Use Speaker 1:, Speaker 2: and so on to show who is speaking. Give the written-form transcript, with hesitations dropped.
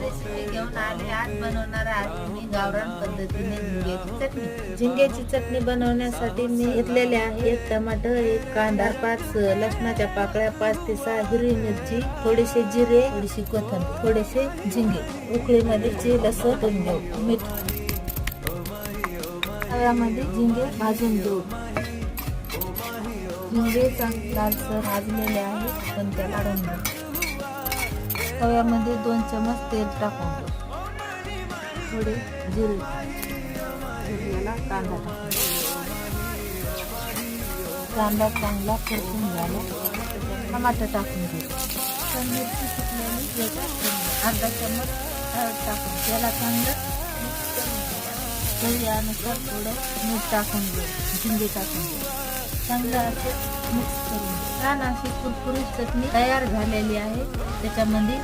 Speaker 1: Recipe घेऊन आली. आज बनवणार आहे मी गावरान पद्धतीने झिंग्याची चटणी. झिंग्याची चटणी बनवण्यासाठी मी घेतलेले आहे 1 टमाटर, 1 कांदा, 5 लसणाच्या पाकळ्या, 5 ते 6 हिरवी मिरची, थोडेसे जिरे, थोडीशी कोथिंबीर, थोडेसे झिंगे. उकळीमध्ये लसूण घेऊ, मीठ. तव्यामध्ये झिंगे भाजून घेऊ. झिंगे चांगले लालसर भाजलेले आहेत, पण त्याला काढून घेऊ. तव्यामध्ये 2 चमच तेल टाकून घेऊ. थोडे जिरे, याला कांदा टाकून. कांदा चांगला परतून झाला, टमाटर टाकून घेऊ. तर मिरची सुकलेली याच्यात अर्धा चमच हळद टाकून त्याला चांगलं मिक्स करून घेऊ. चवीनुसार थोडं मीठ टाकून घेऊ. झिंगे टाकून घेऊ. चांगलं असे मिक्स करून छान अशी कुरकुरीत चटणी तयार झालेली आहे. त्याच्यामध्ये